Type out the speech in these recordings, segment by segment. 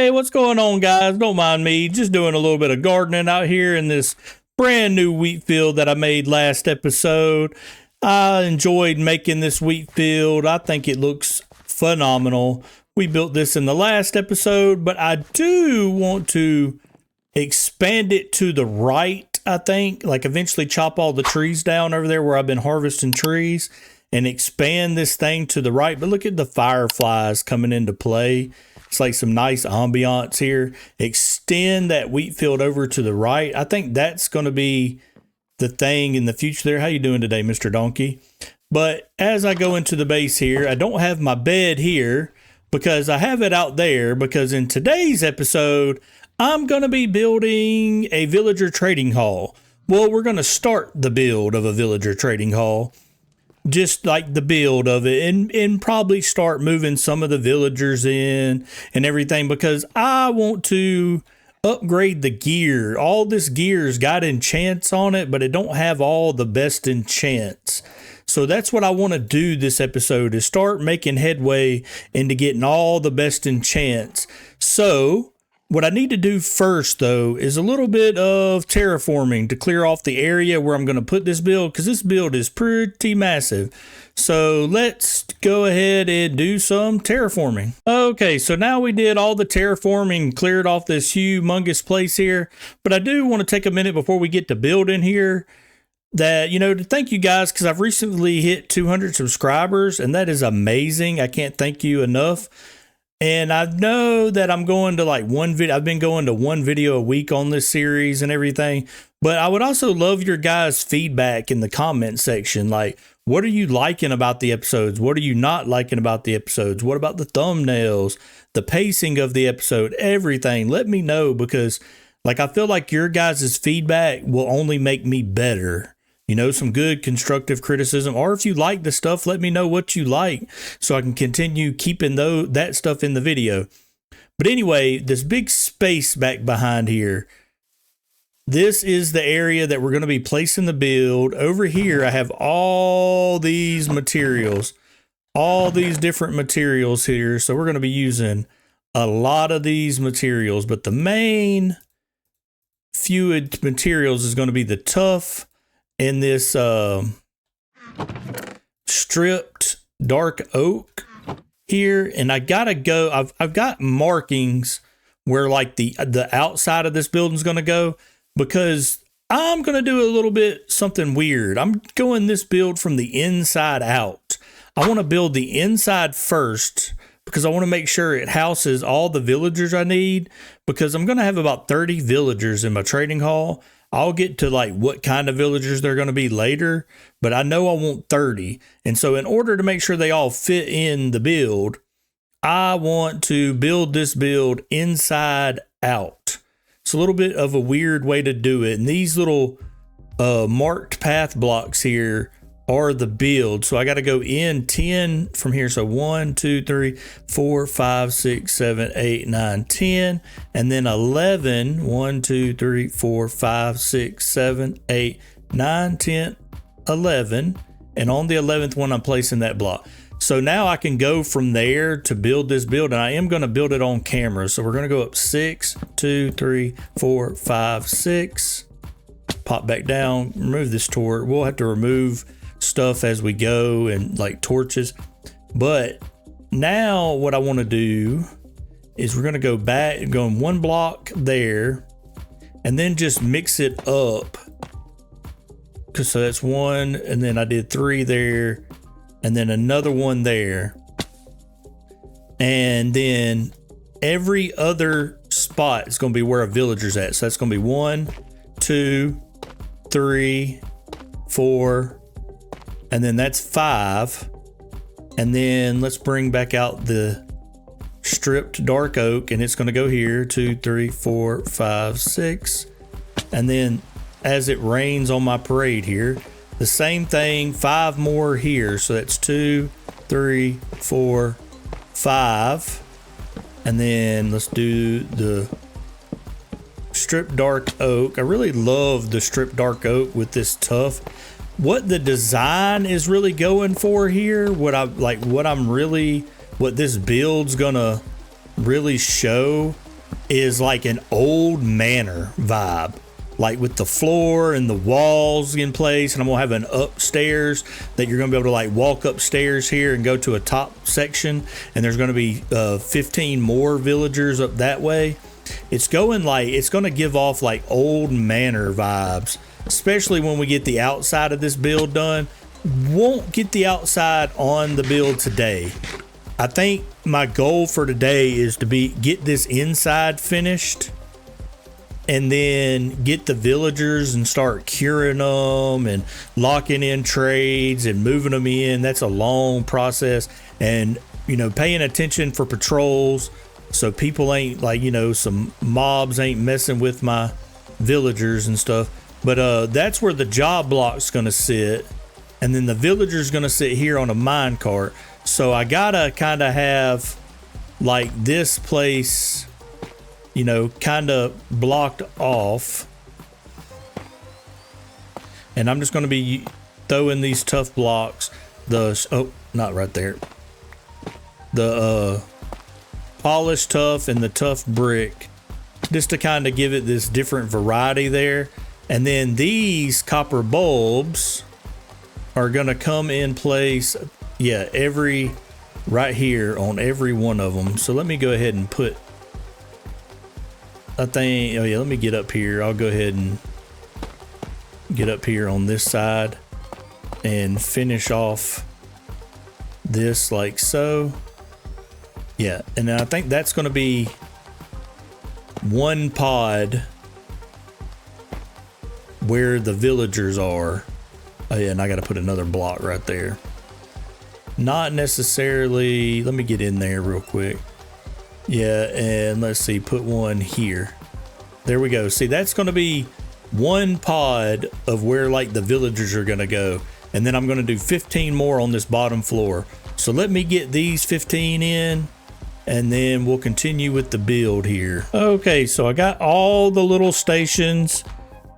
Hey, what's going on, guys? Don't mind me. Just doing a little bit of gardening out here in this brand new wheat field that I made last episode. I enjoyed making this wheat field. I think it looks phenomenal. We built this in the last episode, but I do want to expand it to the right, I think. Like eventually chop all the trees down over there where I've been harvesting trees and expand this thing to the right. But look at the fireflies coming into play. It's like some nice ambiance here. Extend that wheat field over to the right. I think that's going to be the thing in the future there. How you doing today, Mr. Donkey? But as I go into the base here, I don't have my bed here because I have it out there, because in today's episode, I'm going to be building a villager trading hall. Well, we're going to start the build of a villager trading hall. Just like the build of it, and probably start moving some of the villagers in and everything, because I want to upgrade the gear. All this gear's got enchants on it, but it don't have all the best enchants. So that's what I want to do this episode, is start making headway into getting all the best enchants. So what I need to do first, though, is a little bit of terraforming to clear off the area where I'm going to put this build, because this build is pretty massive. So let's go ahead and do some terraforming. Okay, so now we did all the terraforming, cleared off this humongous place here. But I do want to take a minute before we get to building here to thank you guys, because I've recently hit 200 subscribers, and that is amazing. I can't thank you enough. And I know that I'm going to I've been going to one video a week on this series and everything, but I would also love your guys' feedback in the comment section. Like, what are you liking about the episodes? What are you not liking about the episodes? What about the thumbnails, the pacing of the episode, everything? Let me know, because I feel like your guys' feedback will only make me better. Some good constructive criticism, or if you like the stuff, let me know what you like so I can continue keeping that stuff in the video. But anyway, this big space back behind here, this is the area that we're going to be placing the build. Over here, I have all these materials, all these different materials here. So we're going to be using a lot of these materials, but the main few materials is going to be the tuff and this stripped dark oak here. And I gotta go, I've got markings where the outside of this building's gonna go, because I'm gonna do a little bit something weird. I'm going this build from the inside out. I want to build the inside first, because I want to make sure it houses all the villagers I need, because I'm gonna have about 30 villagers in my trading hall. I'll get to what kind of villagers they're going to be later, but I know I want 30. And so in order to make sure they all fit in the build, I want to build this build inside out. It's a little bit of a weird way to do it. And these little marked path blocks here are the build. So I got to go in 10 from here. So 1, 2, 3, 4, 5, 6, 7, 8, 9, 10. And then 11, 1, 2, 3, 4, 5, 6, 7, 8, 9, 10, 11. And on the 11th one, I'm placing that block. So now I can go from there to build this build, and I am going to build it on camera. So we're going to go up 6, 2, 3, 4, 5, 6. Pop back down, remove this torch. We'll have to remove stuff as we go, and torches. But now what I want to do is we're going to go back and go in one block there, and then just mix it up. So that's 1, and then I did 3 there, and then another 1 there, and then every other spot is going to be where a villager's at. So that's going to be 1, 2, 3, 4, and then that's 5. And then let's bring back out the stripped dark oak, and it's going to go here 2, 3, 4, 5, 6. And then as it rains on my parade here, the same thing, 5 more here. So that's 2, 3, 4, 5. And then let's do the stripped dark oak. I really love the stripped dark oak with this tuff. What the design is really going for here, what this build's gonna really show is like an old manor vibe, like with the floor and the walls in place. And I'm gonna have an upstairs that you're gonna be able to like walk upstairs here and go to a top section, and there's gonna be 15 more villagers up that way. It's gonna give off like old manor vibes, especially when we get the outside of this build done. Won't get the outside on the build today. I think my goal for today is to get this inside finished, and then get the villagers and start curing them and locking in trades and moving them in. That's a long process, and paying attention for patrols so people ain't like some mobs ain't messing with my villagers and stuff. But that's where the job block's gonna sit, and then the villager's gonna sit here on a mine cart. So I gotta kind of have like this place kind of blocked off, and I'm just going to be throwing these tough blocks, not right there, the polished tough and the tough brick, just to kind of give it this different variety there. And then these copper bulbs are going to come in place, right here on every one of them. So let me go ahead and put let me get up here. I'll go ahead and get up here on this side and finish off this like so. Yeah, and then I think that's going to be one pod where the villagers are. Oh yeah, and I got to put another block right there. Not necessarily, let me get in there real quick. Yeah, and let's see, put one here. There we go. See, that's going to be one pod of where like the villagers are going to go. And then I'm going to do 15 more on this bottom floor. So let me get these 15 in, and then we'll continue with the build here. Okay, so I got all the little stations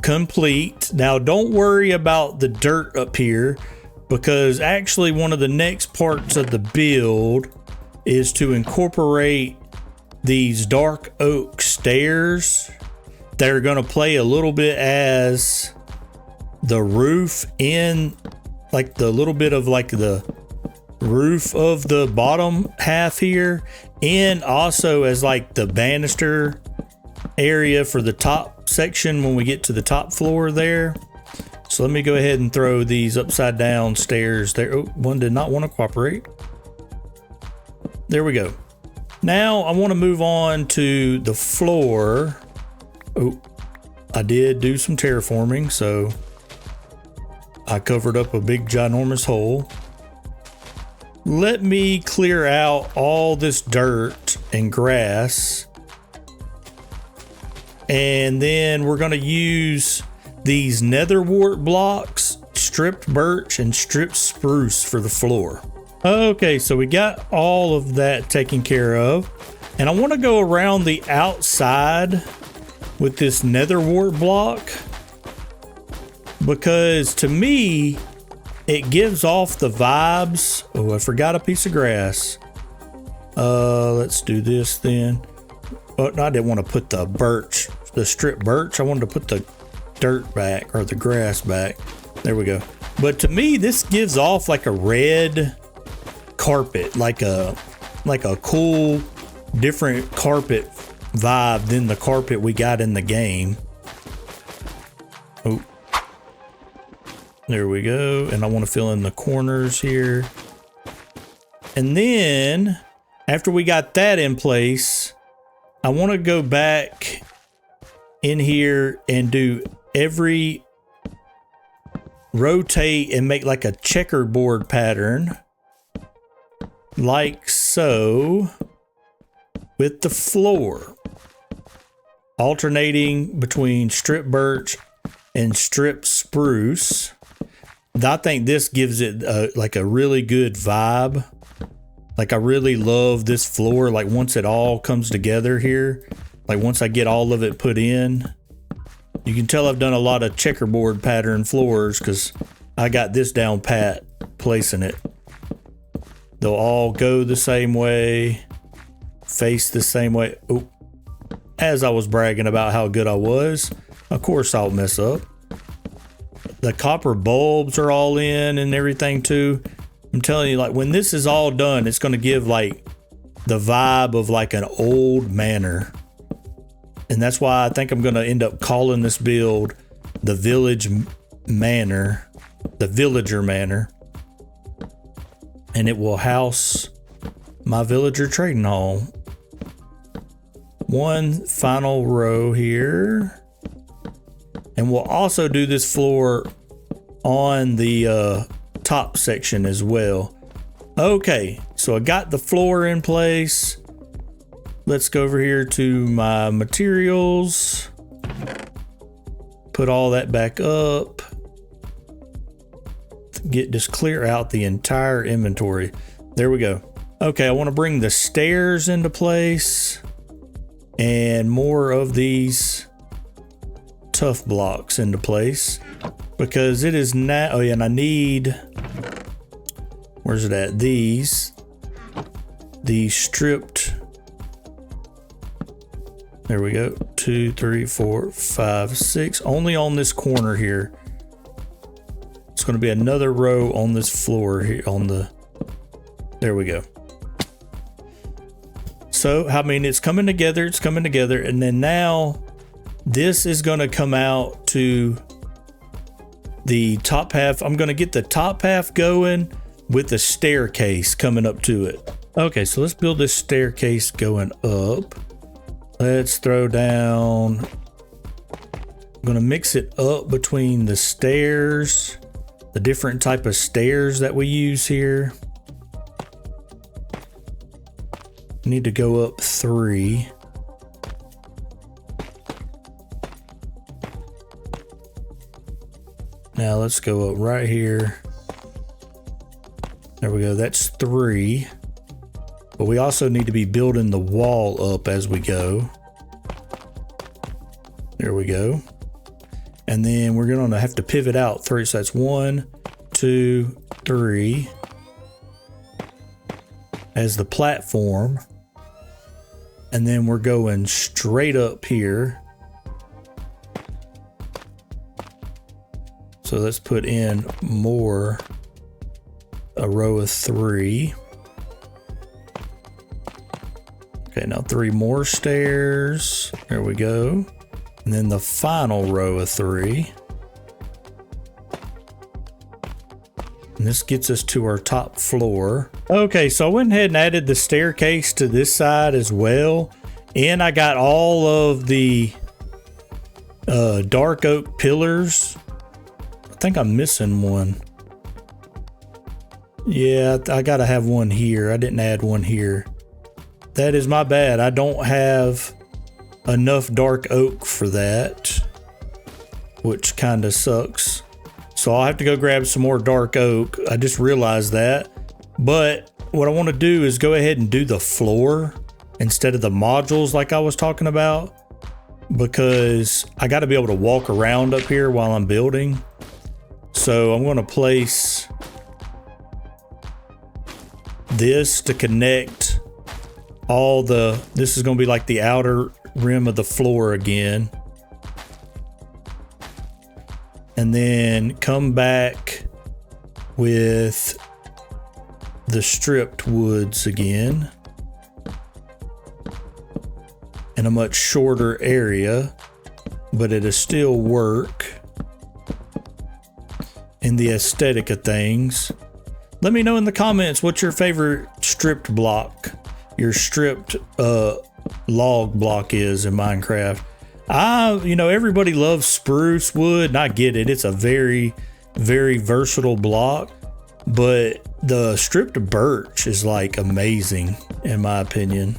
complete. Now don't worry about the dirt up here, because actually one of the next parts of the build is to incorporate these dark oak stairs that are going to play a little bit as the roof in like the little bit of like the roof of the bottom half here, and also as like the banister area for the top section when we get to the top floor there. So let me go ahead and throw these upside down stairs there. Oh, one did not want to cooperate. There we go. Now I want to move on to the floor. Oh, I did do some terraforming, so I covered up a big ginormous hole. Let me clear out all this dirt and grass, and then we're going to use these nether wart blocks, stripped birch and stripped spruce for the floor. Okay, so we got all of that taken care of, and I want to go around the outside with this nether wart block, because to me it gives off the vibes. Oh, I forgot a piece of grass. Let's do this then. Oh, no, I didn't want to put the birch, the stripped birch. I wanted to put the dirt back, or the grass back. There we go. But to me this gives off like a red carpet, like a cool different carpet vibe than the carpet we got in the game. Oh, there we go. And I want to fill in the corners here, and then after we got that in place, I want to go back in here and do rotate and make like a checkerboard pattern like so with the floor, alternating between strip birch and strip spruce. I think this gives it like a really good vibe. Like I really love this floor. Like once it all comes together here, like once I get all of it put in, you can tell I've done a lot of checkerboard pattern floors because I got this down pat placing it. They'll all go the same way, face the same way. Oh, as I was bragging about how good I was, of course I'll mess up. The copper bulbs are all in and everything too. I'm telling you, like, when this is all done, it's going to give like the vibe of like an old manor. And that's why I think I'm going to end up calling this build the Village Manor, the Villager Manor. And it will house my Villager Trading Hall. One final row here. And we'll also do this floor on the top section as well. Okay, so I got the floor in place. Let's go over here to my materials. Put all that back up. Just clear out the entire inventory. There we go. Okay, I want to bring the stairs into place and more of these tough blocks into place because it is now. Oh yeah, and I need. Where's it at? These stripped. There we go. 2, 3, 4, 5, 6. Only on this corner here. It's going to be another row on this floor here on the. There we go. So, I mean, it's coming together. It's coming together. And then now this is going to come out to the top half. I'm going to get the top half going with the staircase coming up to it. Okay, so let's build this staircase going up. Let's throw down. I'm going to mix it up between the stairs, the different type of stairs that we use here. Need to go up 3. Now let's go up right here. There we go. That's 3. But we also need to be building the wall up as we go. There we go. And then we're going to have to pivot out 3. So that's 1, 2, 3 as the platform. And then we're going straight up here. So let's put in more, a row of 3. Okay, now 3 more stairs. There we go. And then the final row of 3. And this gets us to our top floor. Okay, so I went ahead and added the staircase to this side as well. And I got all of the dark oak pillars. I think I'm missing one. Yeah, I gotta have one here. I didn't add one here. That is my bad. I don't have enough dark oak for that, which kind of sucks. So I'll have to go grab some more dark oak. I just realized that. But what I want to do is go ahead and do the floor instead of the modules like I was talking about, because I got to be able to walk around up here while I'm building. So I'm going to place this to connect all the, this is going to be like the outer rim of the floor again. And then come back with the stripped woods again in a much shorter area, but it'll still work in the aesthetic of things. Let me know in the comments what's your favorite stripped block, your stripped log block is in Minecraft. You know, everybody loves spruce wood, and I get it. It's a very, very versatile block, but the stripped birch is like amazing in my opinion.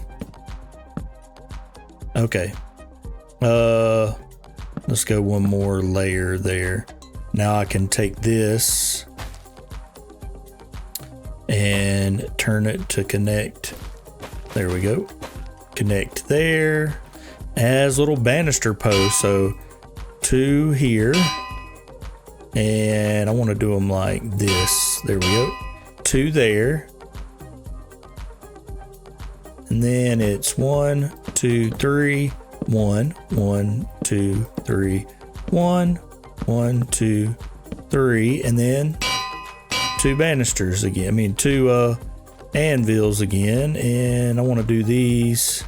Okay. Let's go one more layer there. Now I can take this and turn it to connect. There we go. Connect there as little banister posts. So 2 here, and I want to do them like this. There we go. 2 there, and then it's 1, 2, 3 1, 1, 2, 3, 1, 1, 2, 3, and then 2 banisters again. I mean, 2 anvils again, and I want to do these.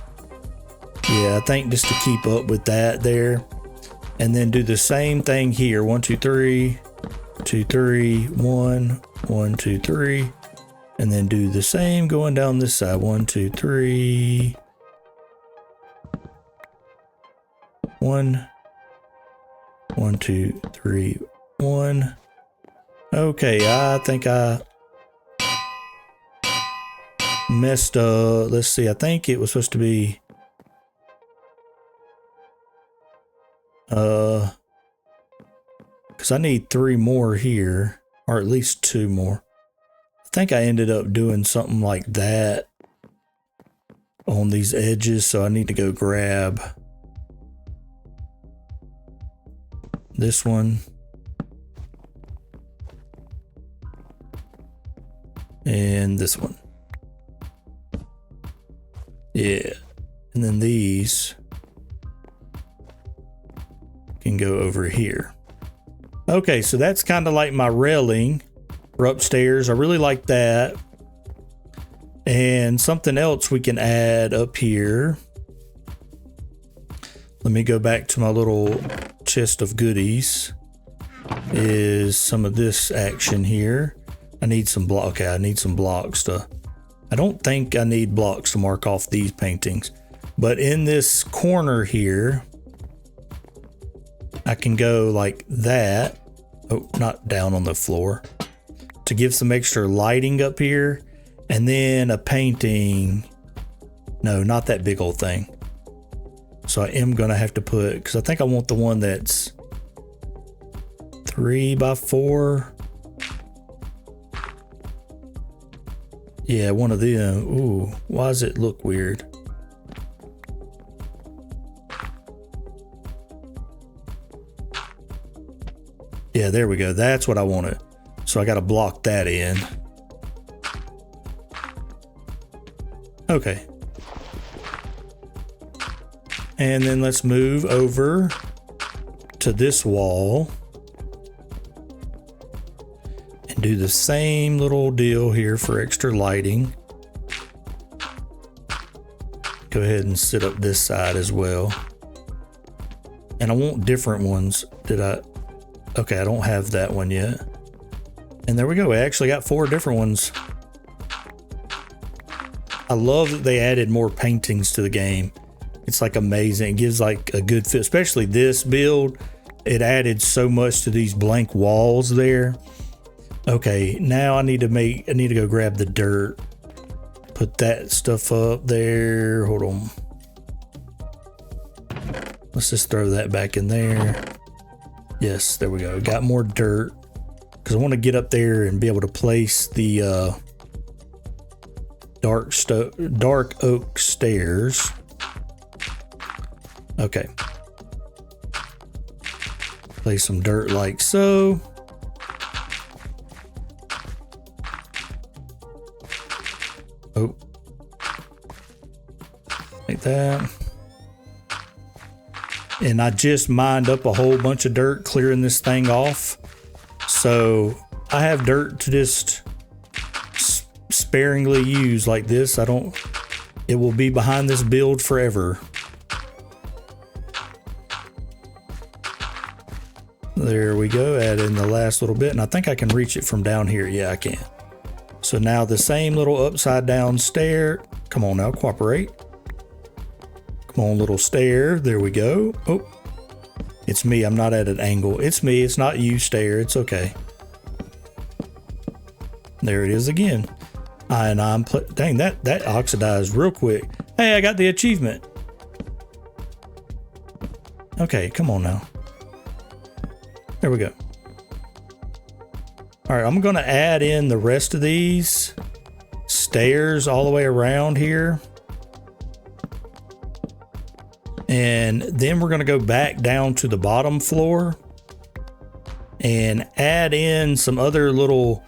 Yeah, I think just to keep up with that there, and then do the same thing here. 1, 2, 3, 2, 3, 1, 1, 2, 3, and then do the same going down this side. 1, 2, 3, 1, 1, 2, 3, 1. Okay, I think I messed up. Let's see, I think it was supposed to be because I need 3 more here, or at least 2 more. I think I ended up doing something like that on these edges, so I need to go grab this one and this one. Yeah, and then these can go over here. Okay, so that's kind of like my railing for upstairs. I really like that. And something else we can add up here. Let me go back to my little chest of goodies. Is some of this action here. I need some block. Okay, I need some blocks to. I don't think I need blocks to mark off these paintings, but in this corner here, I can go like that. Oh, not down on the floor, to give some extra lighting up here, and then a painting. No, not that big old thing. So I am gonna have to put, because I think I want the one that's 3 by 4. Yeah, one of them. Ooh, why does it look weird? Yeah, there we go. That's what I wanted. So I got to block that in. Okay. And then let's move over to this wall and do the same little deal here for extra lighting. Go ahead and sit up this side as well. And I want different ones. Okay, I don't have that one yet. And there we go. I actually got 4 different ones. I love that they added more paintings to the game. It's like amazing. It gives like a good feel, especially this build. It added so much to these blank walls there. Okay, now I need to go grab the dirt. Put that stuff up there. Hold on. Let's just throw that back in there. Yes, there we go. Got more dirt because I want to get up there and be able to place the dark oak stairs. Okay. Place some dirt like so. Oh. Like that. And I just mined up a whole bunch of dirt clearing this thing off. So I have dirt to just sparingly use like this. It will be behind this build forever. There we go. Add in the last little bit. And I think I can reach it from down here. Yeah, I can. So now the same little upside down stair. Come on now, cooperate. Come on, little stair. There we go. Oh, it's me. I'm not at an angle. It's me. It's not you, stair. It's okay. There it is again. And I'm dang, that oxidized real quick. Hey, I got the achievement. Okay, come on now. There we go. All right, I'm going to add in the rest of these stairs all the way around here. And then we're going to go back down to the bottom floor and add in some other little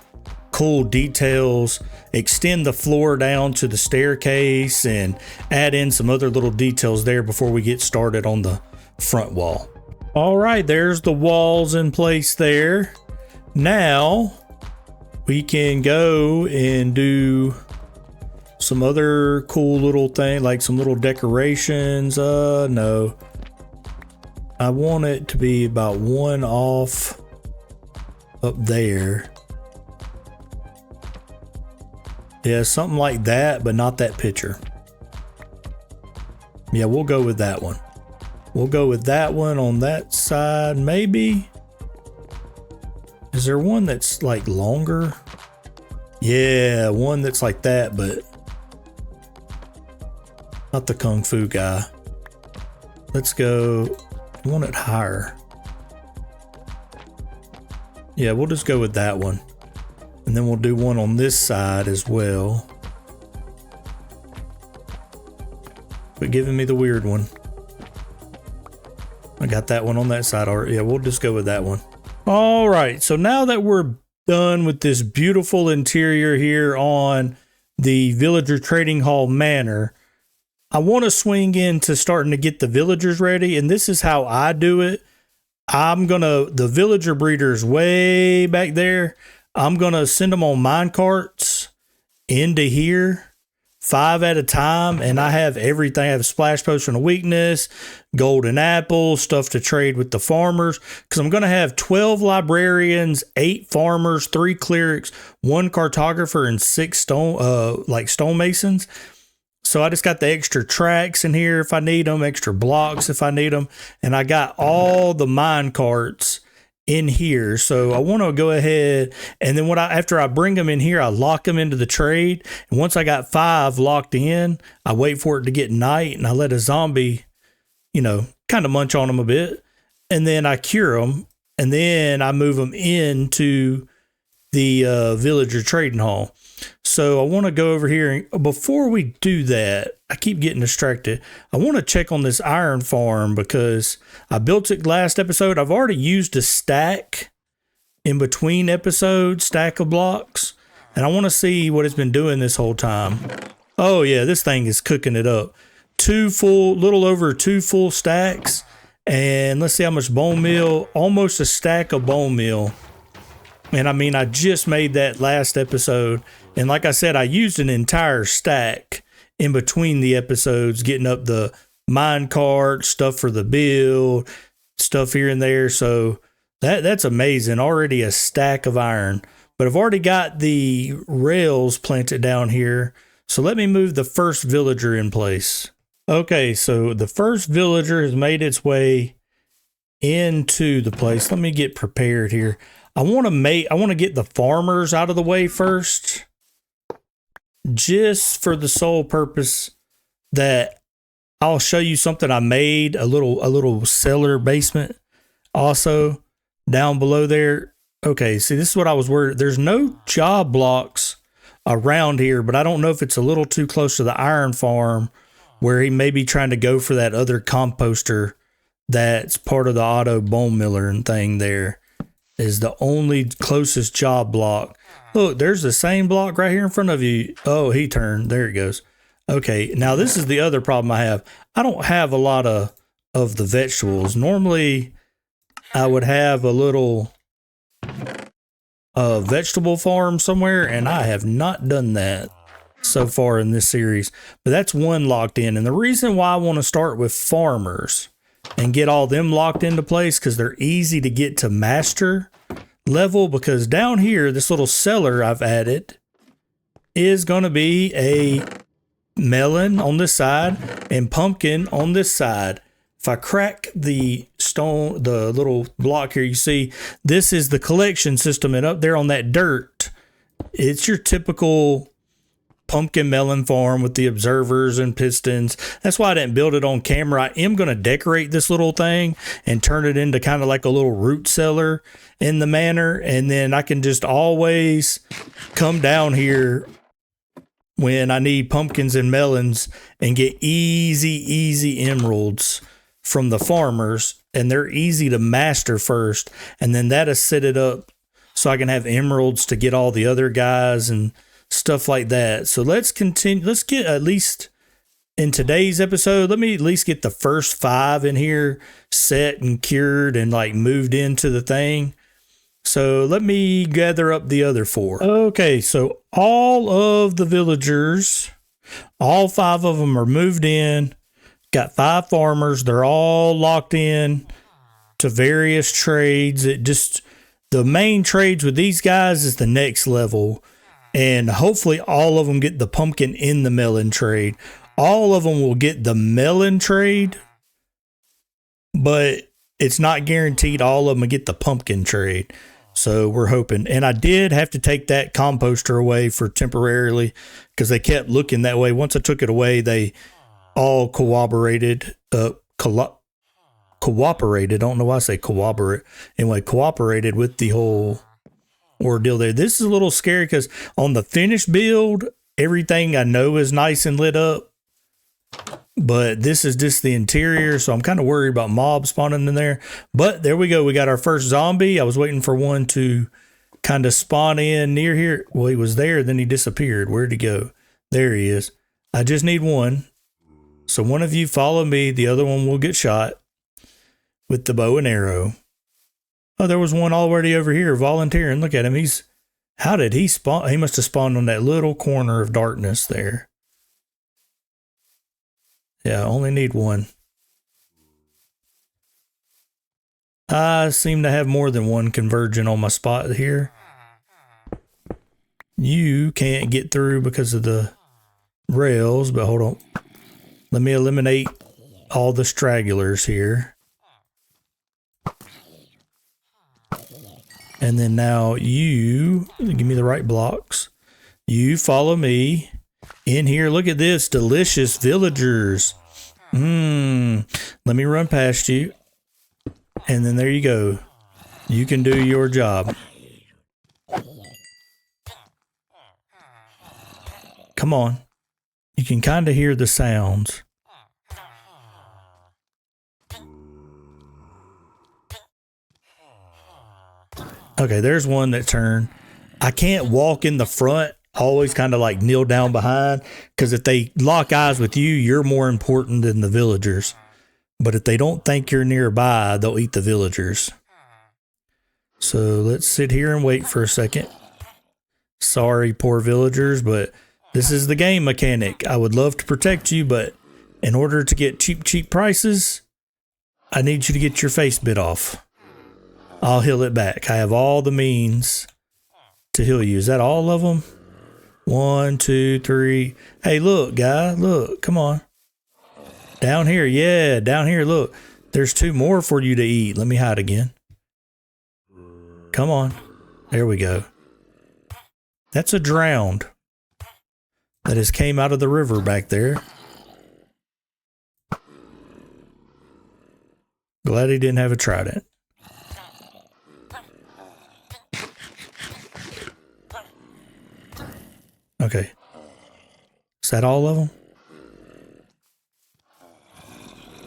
cool details. extend the floor down to the staircase and add in some other little details there before we get started on the front wall. All right, there's the walls in place there. Now we can go and do some other cool little thing, like some little decorations. No, I want it to be about one off up there. Yeah, something like that, but not that picture. Yeah, we'll go with that one. We'll go with that one on that side, maybe. Is there one that's like longer? Yeah, one that's like that, but not the Kung Fu guy. Let's go, I want it higher. Yeah, we'll just go with that one. And then we'll do one on this side as well. But giving me the weird one. I got that one on that side already. Yeah, we'll just go with that one. All right, so now that we're done with this beautiful interior here on the Villager Trading Hall Manor, I want to swing into starting to get the villagers ready, and this is how I do it. The villager breeders way back there, I'm gonna send them on mine carts into here, 5 at a time, and I have everything. I have splash potion of weakness, golden apple, stuff to trade with the farmers, because I'm gonna have 12 librarians, 8 farmers, 3 clerics, 1 cartographer, and 6 stonemasons. So I just got the extra tracks in here if I need them, extra blocks if I need them, and I got all the mine carts in here. So I want to go ahead, and then after I bring them in here, I lock them into the trade. And once I got 5 locked in, I wait for it to get night, and I let a zombie, kind of munch on them a bit, and then I cure them, and then I move them into the villager trading hall. So I want to go over here, and before we do that, I keep getting distracted. I want to check on this iron farm because I built it last episode. I've already used a stack in between episodes, stack of blocks, and I want to see what it's been doing this whole time. Oh yeah, this thing is cooking it up. Little over 2 full stacks, and let's see how much bone meal. Almost a stack of bone meal. And I mean, I just made that last episode. And like I said, I used an entire stack in between the episodes, getting up the mine cart, stuff for the build, stuff here and there. So that's amazing. Already a stack of iron. But I've already got the rails planted down here. So let me move the first villager in place. Okay, so the first villager has made its way into the place. Let me get prepared here. I want to get the farmers out of the way first, just for the sole purpose that I'll show you something I made, a little cellar basement also down below there. Okay, see, this is what I was worried. There's no job blocks around here, but I don't know if it's a little too close to the iron farm where he may be trying to go for that other composter that's part of the auto bone miller and thing there. Is the only closest job block. Look, there's the same block right here in front of you. Oh, he turned. There it goes. Okay, now this is the other problem I have. I don't have a lot of the vegetables. Normally, I would have a little vegetable farm somewhere, and I have not done that so far in this series. But that's one locked in. And the reason why I want to start with farmers and get all them locked into place, because they're easy to get to master level, because down here, this little cellar I've added is going to be a melon on this side and pumpkin on this side. If I crack the little block here, you see this is the collection system, and up there on that dirt, it's your typical pumpkin melon farm with the observers and pistons. That's why I didn't build it on camera. I am going to decorate this little thing and turn it into kind of like a little root cellar in the manor. And then I can just always come down here when I need pumpkins and melons and get easy emeralds from the farmers. And they're easy to master first. And then that'll set it up so I can have emeralds to get all the other guys and stuff like that. So let's continue. Let's get at least in today's episode, let me at least get the first 5 in here set and cured and like moved into the thing. So let me gather up the other 4. Okay, so all of the villagers, all 5 of them are moved in. Got 5 farmers. They're all locked in to various trades. The main trades with these guys is the next level. And hopefully all of them get the pumpkin in the melon trade. All of them will get the melon trade, but it's not guaranteed all of them will get the pumpkin trade. So we're hoping. And I did have to take that composter away for temporarily because they kept looking that way. Once I took it away, they all cooperated. Cooperated. I don't know why I say cooperate. Anyway, cooperated with the whole ordeal there. This is a little scary because on the finished build, everything I know is nice and lit up. But this is just the interior, so I'm kind of worried about mobs spawning in there. But there we go. We got our first zombie. I was waiting for one to kind of spawn in near here. Well, he was there, then he disappeared. Where'd he go? There he is. I just need one. So one of you follow me. The other one will get shot with the bow and arrow. Oh, there was one already over here volunteering. Look at him. How did he spawn? He must have spawned on that little corner of darkness there. Yeah, I only need one. I seem to have more than one convergent on my spot here. You can't get through because of the rails, but hold on. Let me eliminate all the stragglers here. And then now you, give me the right blocks. You follow me. In here, look at this, delicious villagers. Let me run past you. And then there you go. You can do your job. Come on. You can kind of hear the sounds. Okay, there's one that turned. I can't walk in the front. Always kind of like kneel down behind, because if they lock eyes with you, you're more important than the villagers. But if they don't think you're nearby, they'll eat the villagers. So let's sit here and wait for a second. Sorry, poor villagers, but this is the game mechanic. I would love to protect you, but in order to get cheap prices, I need you to get your face bit off. I'll heal it back. I have all the means to heal you. Is that all of them? 1, 2, 3. Hey, look, guy. Look, come on. Down here. Yeah, down here. Look, there's 2 more for you to eat. Let me hide again. Come on. There we go. That's a drowned that has came out of the river back there. Glad he didn't have a trident. Okay. Is that all of them?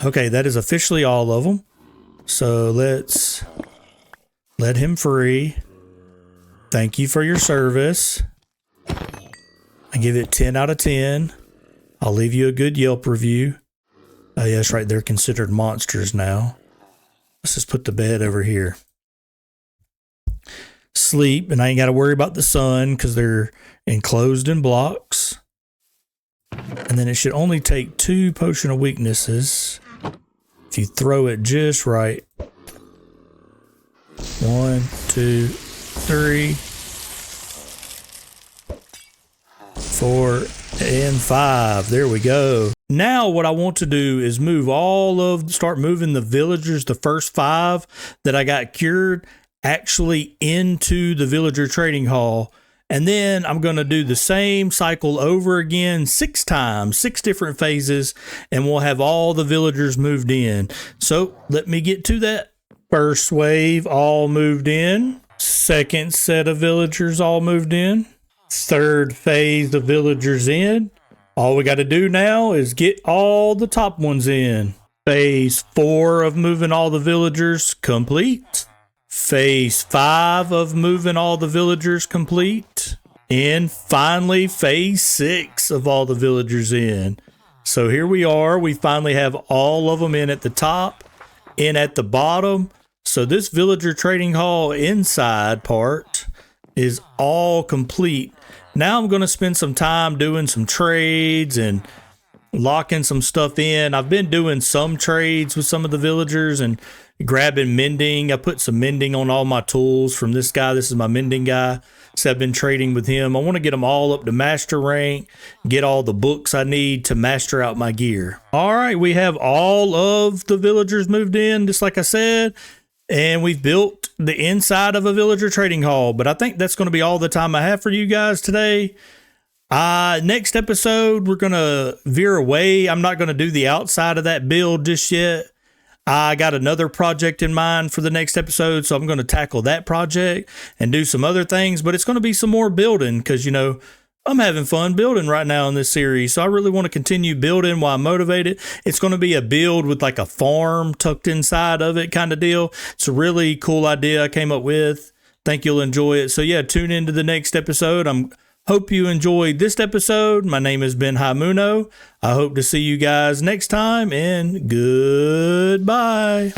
Okay, that is officially all of them. So let's let him free. Thank you for your service. I give it 10 out of 10. I'll leave you a good Yelp review. Oh, yeah, that's right. They're considered monsters now. Let's just put the bed over here. Sleep, and I ain't got to worry about the sun because they're enclosed in blocks. And then it should only take 2 potion of weaknesses if you throw it just right. 1, 2, 3, 4, and 5. There we go. Now what I want to do is start moving the villagers, the first 5 that I got cured, actually into the villager trading hall. And then I'm going to do the same cycle over again 6 times, 6 different phases, and we'll have all the villagers moved in. So let me get to that. First wave all moved in. Second set of villagers all moved in. Third phase of villagers in. All we got to do now is get all the top ones in. Phase 4 of moving all the villagers complete. Phase 5 of moving all the villagers complete. in finally phase 6 of all the villagers in. So here we are. We finally have all of them in at the top, in at the bottom. So this villager trading hall inside part is all complete. Now I'm going to spend some time doing some trades and locking some stuff in. I've been doing some trades with some of the villagers and grabbing mending. I put some mending on all my tools from this guy. This is my mending guy. So I've been trading with him. I want to get them all up to master rank, get all the books I need to master out my gear. All right, we have all of the villagers moved in, just like I said, and we've built the inside of a villager trading hall. But I think that's going to be all the time I have for you guys today. Next episode, we're going to veer away. I'm not going to do the outside of that build just yet. I got another project in mind for the next episode, so I'm going to tackle that project and do some other things, but it's going to be some more building because, you know, I'm having fun building right now in this series, so I really want to continue building while I'm motivated. It's going to be a build with like a farm tucked inside of it kind of deal. It's a really cool idea I came up with. Think you'll enjoy it. So yeah, tune into the next episode. Hope you enjoyed this episode. My name is Ben Haimuno. I hope to see you guys next time, and goodbye.